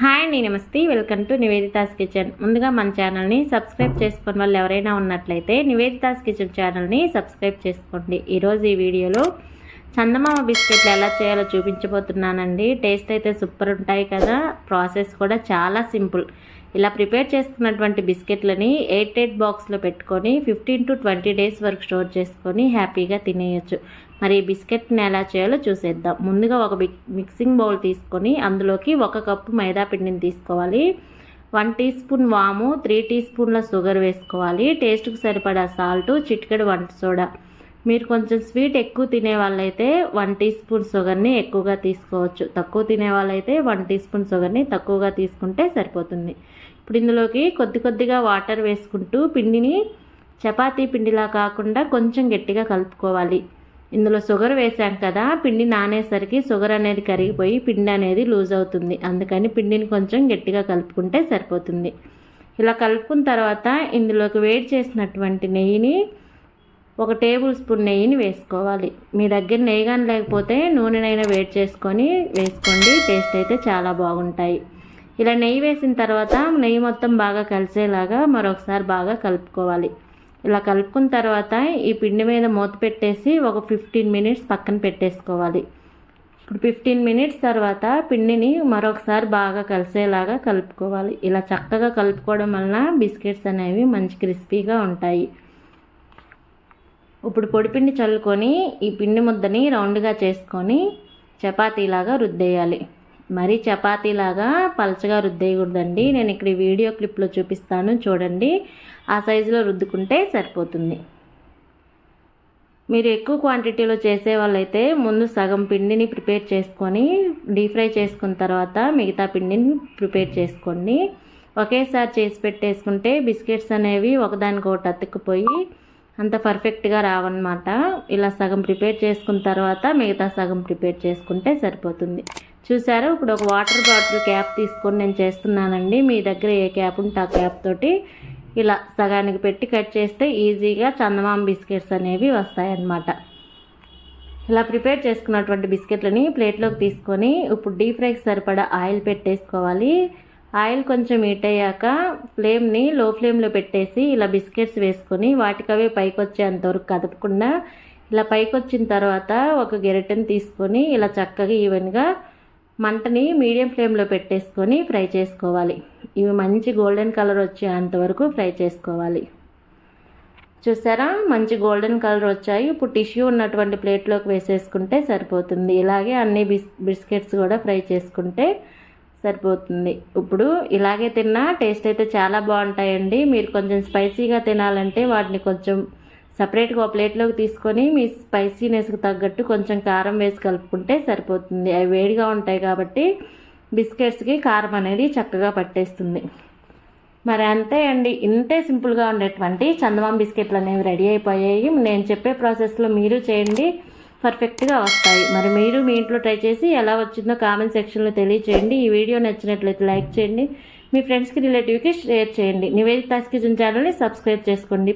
Hi అండి, నమస్తే. Welcome to Nivedita's kitchen. ముందుగా మన ఛానల్ని సబ్స్క్రైబ్ చేసుకున్న వాళ్ళు ఎవరైనా ఉన్నట్లయితే నివేదితాస్ కిచెన్ ఛానల్ని సబ్స్క్రైబ్ చేసుకోండి. ఈరోజు ఈ వీడియోలో చందమామ బిస్కెట్లు ఎలా చేయాలో చూపించబోతున్నానండి. టేస్ట్ అయితే సూపర్ ఉంటాయి కదా, ప్రాసెస్ కూడా చాలా సింపుల్. ఇలా ప్రిపేర్ చేసుకున్నటువంటి బిస్కెట్లని ఎయిట్ బాక్స్లో పెట్టుకొని 15 to 20 డేస్ వరకు స్టోర్ చేసుకొని హ్యాపీగా తినేయచ్చు. మరి ఈ బిస్కెట్ని ఎలా చేయాలో చూసేద్దాం. ముందుగా ఒక మిక్సింగ్ బౌల్ తీసుకొని అందులోకి 1 కప్పు మైదా పిండిని తీసుకోవాలి. 1 టీ స్పూన్ వాము, 3 టీ స్పూన్ల షుగర్ వేసుకోవాలి. టేస్ట్కి సరిపడా సాల్ట్, చిటికెడు వంట సోడా. మీరు కొంచెం స్వీట్ ఎక్కువ తినే వాళ్ళైతే 1 టీ స్పూన్ షుగర్ని ఎక్కువగా తీసుకోవచ్చు. తక్కువ తినే వాళ్ళైతే 1 టీ స్పూన్ షుగర్ని తక్కువగా తీసుకుంటే సరిపోతుంది. ఇప్పుడు ఇందులోకి కొద్దిగా వాటర్ వేసుకుంటూ పిండిని చపాతీ పిండిలా కాకుండా కొంచెం గట్టిగా కలుపుకోవాలి. ఇందులో షుగర్ వేసాం కదా, పిండి నానేసరికి షుగర్ అనేది కరిగిపోయి పిండి అనేది లూజ్ అవుతుంది. అందుకని పిండిని కొంచెం గట్టిగా కలుపుకుంటే సరిపోతుంది. ఇలా కలుపుకున్న తర్వాత ఇందులోకి వేడి చేసినటువంటి నెయ్యిని 1 టేబుల్ స్పూన్ నెయ్యిని వేసుకోవాలి. మీ దగ్గర నెయ్యి కానీ లేకపోతే నూనెనైనా వేడి చేసుకొని వేసుకోండి. టేస్ట్ అయితే చాలా బాగుంటాయి. ఇలా నెయ్యి వేసిన తర్వాత నెయ్యి మొత్తం బాగా కలిసేలాగా మరొకసారి బాగా కలుపుకోవాలి. ఇలా కలుపుకున్న తర్వాత ఈ పిండి మీద మూత పెట్టేసి ఒక 15 మినిట్స్ పక్కన పెట్టేసుకోవాలి. ఇప్పుడు 15 మినిట్స్ తర్వాత పిండిని మరొకసారి బాగా కలిసేలాగా కలుపుకోవాలి. ఇలా చక్కగా కలుపుకోవడం వలన బిస్కెట్స్ అనేవి మంచి క్రిస్పీగా ఉంటాయి. ఇప్పుడు పొడిపిండి చల్లుకొని ఈ పిండి ముద్దని రౌండ్గా చేసుకొని చపాతీలాగా రుద్దేయాలి. మరి చపాతీలాగా పలచగా రుద్దేయకూడదండి. నేను ఇక్కడ ఈ వీడియో క్లిప్లో చూపిస్తాను చూడండి. ఆ సైజులో రుద్దుకుంటే సరిపోతుంది. మీరు ఎక్కువ క్వాంటిటీలో చేసే వాళ్ళైతే ముందు సగం పిండిని ప్రిపేర్ చేసుకొని డీప్ ఫ్రై చేసుకున్న తర్వాత మిగతా పిండిని ప్రిపేర్ చేసుకోండి. ఒకేసారి చేసి పెట్టేసుకుంటే బిస్కెట్స్ అనేవి ఒకదానికొకటి అతుక్కుపోయి అంత పర్ఫెక్ట్గా రావన్నమాట. ఇలా సగం ప్రిపేర్ చేసుకున్న తర్వాత మిగతా సగం ప్రిపేర్ చేసుకుంటే సరిపోతుంది. చూసారా, ఇప్పుడు ఒక వాటర్ బాటిల్ క్యాప్ తీసుకొని నేను చేస్తున్నానండి. మీ దగ్గర ఏ క్యాప్ ఉంటే ఆ క్యాప్ తోటి ఇలా సగానికి పెట్టి కట్ చేస్తే ఈజీగా చందమామ బిస్కెట్స్ అనేవి వస్తాయన్నమాట. ఇలా ప్రిపేర్ చేసుకున్నటువంటి బిస్కెట్లని ప్లేట్లోకి తీసుకొని ఇప్పుడు డీప్ ఫ్రైకి సరిపడా ఆయిల్ పెట్టేసుకోవాలి. ఆయిల్ కొంచెం హీట్ అయ్యాక ఫ్లేమ్ని లో ఫ్లేమ్లో పెట్టేసి ఇలా బిస్కెట్స్ వేసుకొని వాటికవే పైకి వచ్చేంతవరకు కదపకుండా ఇలా పైకి వచ్చిన తర్వాత ఒక గెరిటెని తీసుకొని ఇలా చక్కగా ఈవెన్గా మంటని మీడియం ఫ్లేమ్లో పెట్టేసుకొని ఫ్రై చేసుకోవాలి. ఇవి మంచి గోల్డెన్ కలర్ వచ్చేంతవరకు ఫ్రై చేసుకోవాలి. చూసారా, మంచి గోల్డెన్ కలర్ వచ్చాయి. ఇప్పుడు టిష్యూ ఉన్నటువంటి ప్లేట్లోకి వేసేసుకుంటే సరిపోతుంది. ఇలాగే అన్ని బిస్కెట్స్ కూడా ఫ్రై చేసుకుంటే సరిపోతుంది. ఇప్పుడు ఇలాగే తిన్నా టేస్ట్ అయితే చాలా బాగుంటాయండి. మీరు కొంచెం స్పైసీగా తినాలంటే వాటిని కొంచెం సపరేట్గా ఒక ప్లేట్లోకి తీసుకొని మీ స్పైసీనెస్కి తగ్గట్టు కొంచెం కారం వేసి కలుపుకుంటే సరిపోతుంది. అవి వేడిగా ఉంటాయి కాబట్టి బిస్కెట్స్కి కారం అనేది చక్కగా పట్టేస్తుంది. మరి అంతే అండి, ఇంతే సింపుల్గా ఉండేటువంటి చందమామ బిస్కెట్లు అనేవి రెడీ అయిపోయాయి. నేను చెప్పే ప్రాసెస్లో మీరు చేయండి, పర్ఫెక్ట్గా వస్తాయి. మరి మీరు మీ ఇంట్లో ట్రై చేసి ఎలా వచ్చిందో కామెంట్ సెక్షన్లో తెలియచేయండి. ఈ వీడియో నచ్చినట్లయితే లైక్ చేయండి, మీ ఫ్రెండ్స్కి రిలేటివ్కి షేర్ చేయండి. నివేదితాస్ కిచెన్ ఛానల్ని సబ్స్క్రైబ్ చేసుకోండి.